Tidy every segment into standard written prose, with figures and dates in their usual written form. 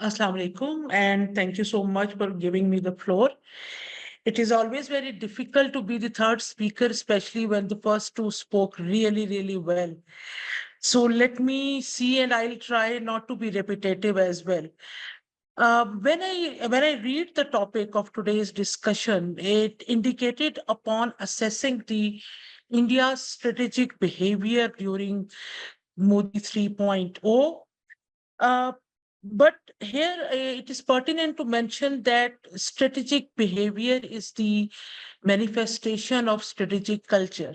Assalamu alaikum, and thank you so much for giving me the floor. It is always very difficult to be the third speaker, especially when the first two spoke really, really well. So let me see, and I'll try not to be repetitive as well. When I read the topic of today's discussion, it indicated upon assessing the India's strategic behavior during Modi 3.0. Uh, but here it is pertinent to mention that strategic behavior is the manifestation of strategic culture.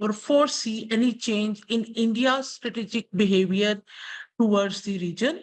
or foresee any change in India's strategic behavior towards the region.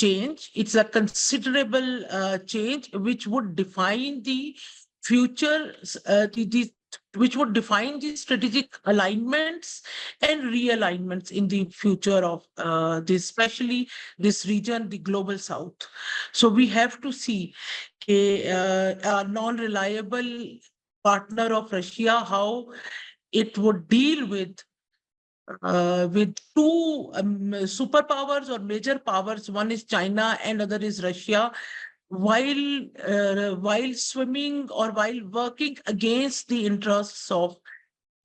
change. It's a considerable change which would define the future, which would define the strategic alignments and realignments in the future of this, especially this region, the global south. So we have to see a non-reliable partner of Russia, how it would deal with two superpowers or major powers. One is China and other is Russia, while swimming or while working against the interests of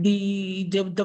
the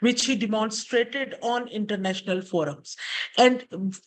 which he demonstrated on international forums and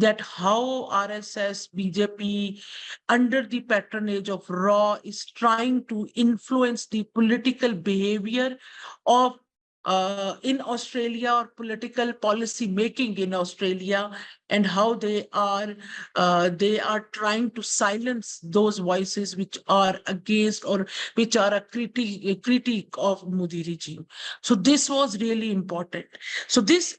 that how RSS, BJP, under the patronage of RAW, is trying to influence the political behavior of in Australia or political policy making in Australia and how they are trying to silence those voices which are against or which are a critique of Modi regime. So this was really important. So this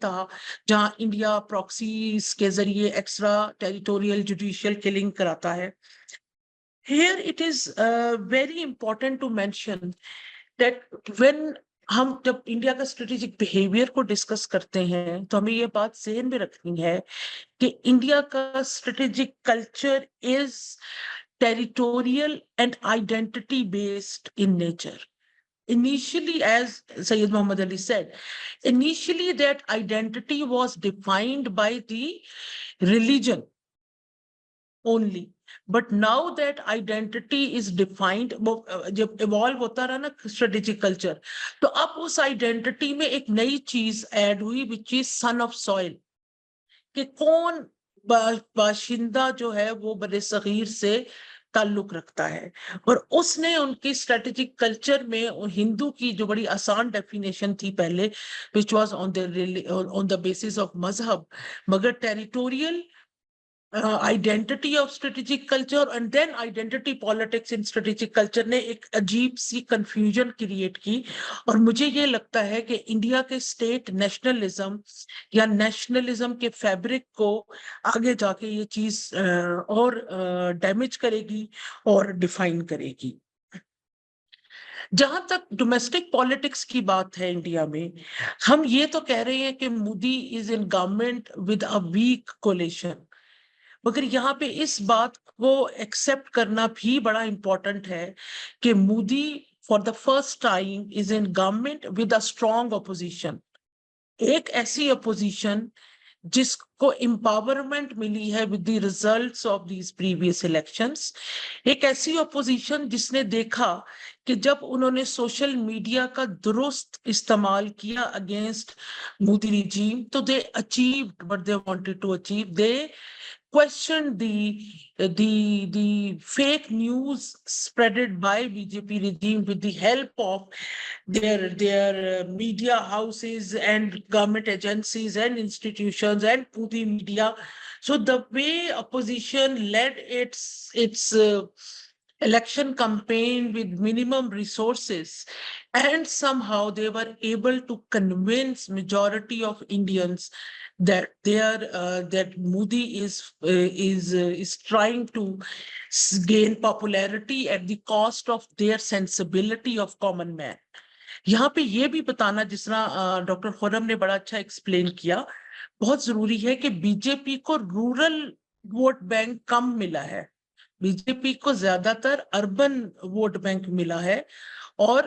تھا جہاں India proxies کے ذریعے extra territorial judicial killing کراتا ہے. Here it is very important to mention that when ہم جب India کا strategic behaviour کو ڈسکس کرتے ہیں تو ہمیں یہ بات ذہن میں رکھنی ہے کہ انڈیا کا strategic culture is territorial and identity based in nature. Initially, as Sayyid Muhammad Ali said, initially that identity was defined by the religion only. But now that identity is defined, جب evolve ہوتا رہا نا strategic culture, تو اب اس identity میں ایک نئی چیز ایڈ ہوئی which is son of soil, کہ کون باشندہ جو ہے وہ بر صغیر سے تعلق رکھتا ہے. اور اس نے ان کی اسٹریٹجک کلچر میں ہندو کی جو بڑی آسان ڈیفینیشن تھی پہلے which was on the basis of مذہب, مگر territorial identity of strategic culture and then identity politics in strategic culture نے ایک عجیب سی کنفیوژن کریٹ کی. اور مجھے یہ لگتا ہے کہ انڈیا کے اسٹیٹ نیشنلزم یا نیشنلزم کے فیبرک کو آگے جا کے یہ چیز اور ڈیمیج کرے گی اور ڈیفائن کرے گی. جہاں تک ڈومیسٹک پالیٹکس کی بات ہے انڈیا میں, ہم یہ تو کہہ رہے ہیں کہ Modi is in government with a weak coalition, مگر یہاں پہ اس بات کو ایکسپٹ کرنا بھی بڑا امپورٹنٹ ہے کہ Modi for the first time is in government with a strong opposition, ایک ایسی اپوزیشن جس کو امپاورمنٹ ملی ہے with the results of these previous elections, ایک ایسی اپوزیشن جس نے دیکھا کہ جب انہوں نے سوشل میڈیا کا درست استعمال کیا اگینسٹ مودی ریجیم تو they achieved what they wanted to achieve. They questioned the fake news spreaded by BJP regime with the help of their media houses and government agencies and institutions and Modi media. So the way opposition led its election campaign with minimum resources, and somehow they were able to convince majority of Indians that that Modi is trying to gain popularity at the cost of their sensibility of common man. یہاں پہ یہ بھی بتانا, جس طرح doctor خرم نے بڑا اچھا ایکسپلین کیا, بہت ضروری ہے کہ بی جے پی کو رورل ووٹ بینک کم ملا ہے, بی جے پی کو زیادہ تر اربن ووٹ بینک ملا ہے, اور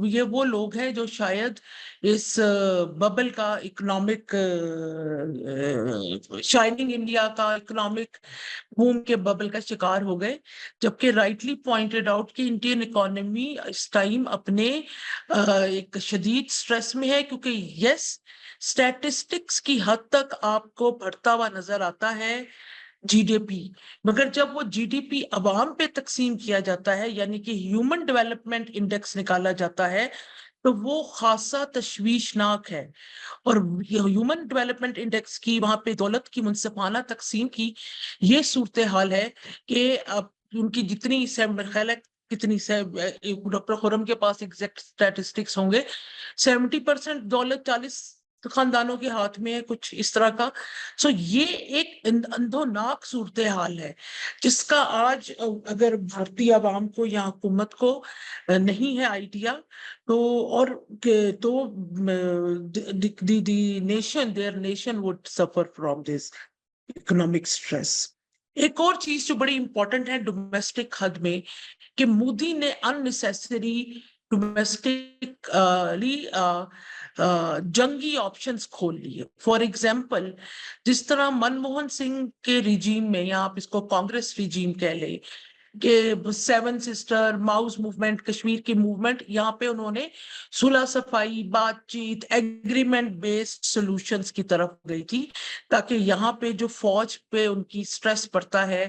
یہ وہ لوگ ہیں جو شاید اس ببل کا اکنامک شائننگ انڈیا کا اکنامک بوم کے ببل کا شکار ہو گئے, جبکہ رائٹلی پوائنٹڈ آؤٹ کہ انڈین اکانومی اس ٹائم اپنے ایک شدید سٹریس میں ہے, کیونکہ یس اسٹیٹسٹکس کی حد تک آپ کو بڑھتا ہوا نظر آتا ہے جی ڈی پی, مگر جب وہ جی ڈی پی عوام پہ تقسیم کیا جاتا ہے, یعنی کہ ہیومن ڈیولپمنٹ انڈیکس نکالا جاتا ہے, تو وہ خاصا تشویشناک ہے. اور ہیومن ڈیولپمنٹ انڈیکس کی وہاں پہ دولت کی منصفانہ تقسیم کی یہ صورتحال ہے کہ اب ان کی جتنی خیال ہے کتنی ڈاکٹر خرم کے پاس ایگزیکٹ اسٹیٹسٹکس ہوں گے, 70% دولت 40 خاندانوں کے ہاتھ میں ہے, کچھ اس طرح کا. سو یہ ایک اندھوناک صورتحال ہے جس کا آج اگر بھارتی عوام کو یا حکومت کو نہیں ہے آئیڈیا, تو اور تو their nation would suffer from this economic stress. ایک اور چیز جو بڑی امپورٹنٹ ہے ڈومیسٹک حد میں, کہ مودی نے unnecessary ڈومیسٹکلی جنگی آپشنز کھول لیے. فار ایگزامپل, جس طرح منموہن سنگھ کے ریجیم میں, یا آپ اس کو کانگریس ریجیم کہہ لیں, کہ seven sister Mao's movement, Kashmir کی موومنٹ, یہاں پہ انہوں نے صلح صفائی, بات چیت, ایگریمنٹ بیسڈ سولوشنز کی طرف گئی تھی, تاکہ یہاں پہ جو فوج پہ ان کی سٹریس پڑتا ہے,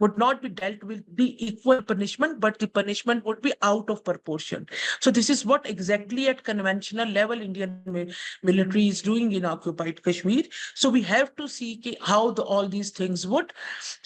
would not be dealt with the equal punishment, but the punishment would be out of proportion. So this is what exactly at conventional level Indian military is doing in occupied Kashmir. So we have to see how all these things would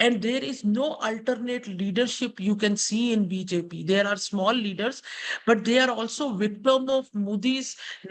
and there is no alternate leadership you can see in BJP. There are small leaders, but they are also victim of Modi's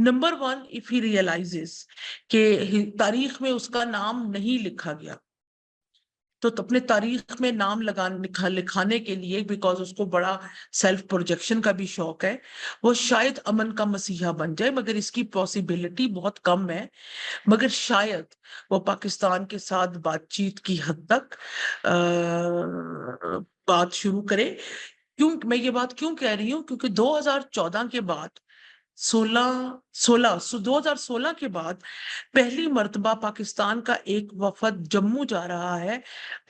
number one, if he realizes کہ تاریخ میں اس کا نام نہیں لکھا گیا, تو اپنے تاریخ میں نام لکھانے کے لیے, بیکاز اس کو بڑا سیلف پروجیکشن کا بھی شوق ہے, وہ شاید امن کا مسیحا بن جائے, مگر اس کی پاسبلٹی بہت کم ہے. مگر شاید وہ پاکستان کے ساتھ بات چیت کی حد تک بات شروع کرے. کیوں میں یہ بات کیوں کہہ رہی ہوں؟ کیونکہ 2014 کے بعد 2016 کے بعد پہلی مرتبہ پاکستان کا ایک وفد جموں جا رہا ہے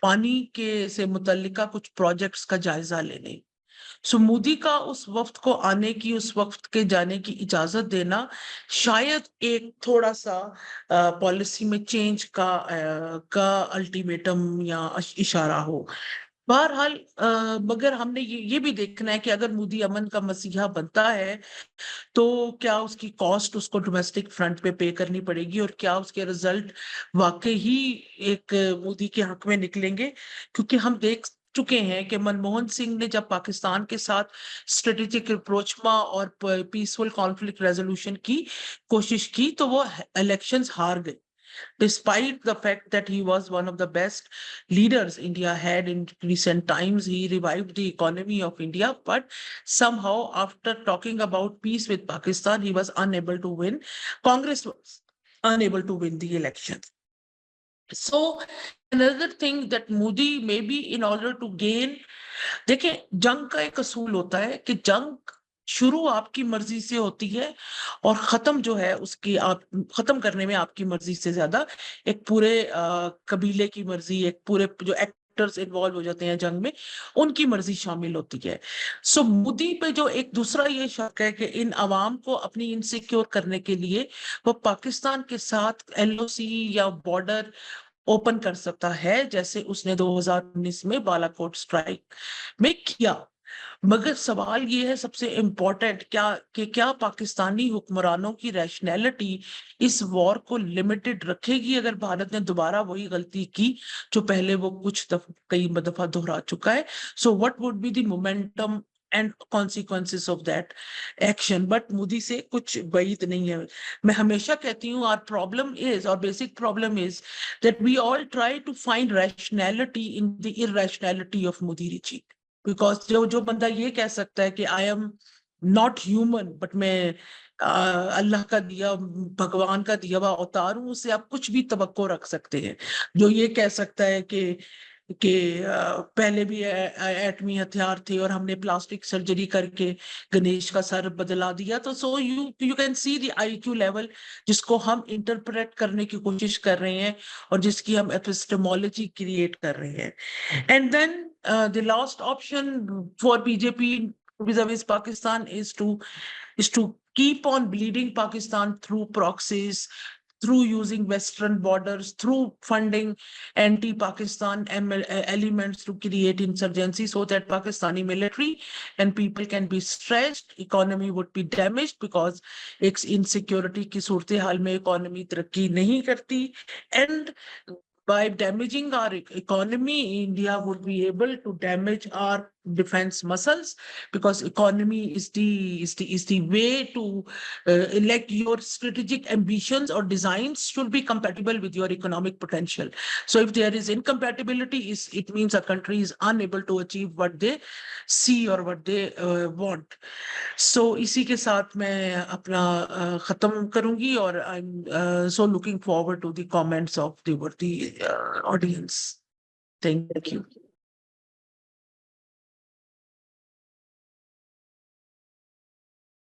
پانی کے سے متعلقہ کچھ پروجیکٹس کا جائزہ لینے. سو مودی کا اس وفد کو آنے کی, اس وقت کے جانے کی اجازت دینا شاید ایک تھوڑا سا پالیسی میں چینج کا الٹیمیٹم یا اشارہ ہو. بہرحال مگر ہم نے یہ بھی دیکھنا ہے کہ اگر مودی امن کا مسیحا بنتا ہے تو کیا اس کی کاسٹ اس کو ڈومیسٹک فرنٹ پہ پے کرنی پڑے گی, اور کیا اس کے رزلٹ واقعی ہی ایک مودی کے حق میں نکلیں گے. کیونکہ ہم دیکھ چکے ہیں کہ منموہن سنگھ نے جب پاکستان کے ساتھ اسٹریٹجک اپروچما اور پیسفل کانفلکٹ ریزولوشن کی کوشش کی تو وہ الیکشنز ہار گئے, despite the fact that he was one of the best leaders India had in recent times. He revived the economy of India, but somehow after talking about peace with Pakistan, he was unable to win. Congress was unable to win the election. So another thing that Modi maybe in order to gain, دیکھیں جنگ کا ایک اصول ہوتا ہے کہ جنگ شروع آپ کی مرضی سے ہوتی ہے اور ختم جو ہے اس کی آپ ختم کرنے میں آپ کی مرضی سے زیادہ ایک پورے قبیلے کی مرضی, ایک پورے جو ایکٹرز انوالو ہو جاتے ہیں جنگ میں ان کی مرضی شامل ہوتی ہے. سو مودی پہ جو ایک دوسرا یہ شک ہے کہ ان عوام کو اپنی انسیکیور کرنے کے لیے وہ پاکستان کے ساتھ LOC یا بارڈر اوپن کر سکتا ہے, جیسے اس نے 2019 میں بالا کوٹ سٹرائک میں کیا. مگر سوال یہ ہے سب سے امپورٹنٹ کیا پاکستانی حکمرانوں کی ریشنلٹی اس وار کو لمیٹڈ رکھے گی اگر بھارت نے دوبارہ وہی غلطی کی جو پہلے وہ کئی دفعہ دہرا چکا ہے. So what would be the momentum and consequences of that action. But Modi سے کچھ بعید نہیں ہے. میں ہمیشہ کہتی ہوں our problem is, our basic problem is that we all try to find rationality in the irrationality of Modi regime. Because جو بندہ یہ کہہ سکتا ہے کہ I am not human but میں اللہ کا دیا, بھگوان کا دیا ہوا اوتار ہوں, اس سے آپ کچھ بھی توقع رکھ سکتے ہیں. جو یہ کہہ سکتا ہے کہ پہلے بھی ایٹمی ہتھیار تھے اور ہم نے پلاسٹک سرجری کر کے گنیش کا سر بدلا دیا, تو so you can see the IQ level جس کو ہم انٹرپریٹ کرنے کی کوشش کر رہے ہیں اور جس کی ہم ایپسٹمولوجی کریٹ کر رہے ہیں. And then the last option for BJP vis-a-vis Pakistan is to keep on bleeding Pakistan through proxies, through using Western borders, through funding anti-Pakistan elements to create insurgency so that Pakistani military and people can be stressed, economy would be damaged because ایک insecurity کی صورتحال میں economy ترقی نہیں کرتی, and by damaging our economy, India would be able to damage our defense muscles, because economy is the way to like your strategic ambitions or designs should be compatible with your economic potential. So if there is incompatibility, it means a country is unable to achieve what they see or what they want. So اسی کے ساتھ میں اپنا ختم کروں گی, اور I'm so looking forward to the comments of the audience. Thank you.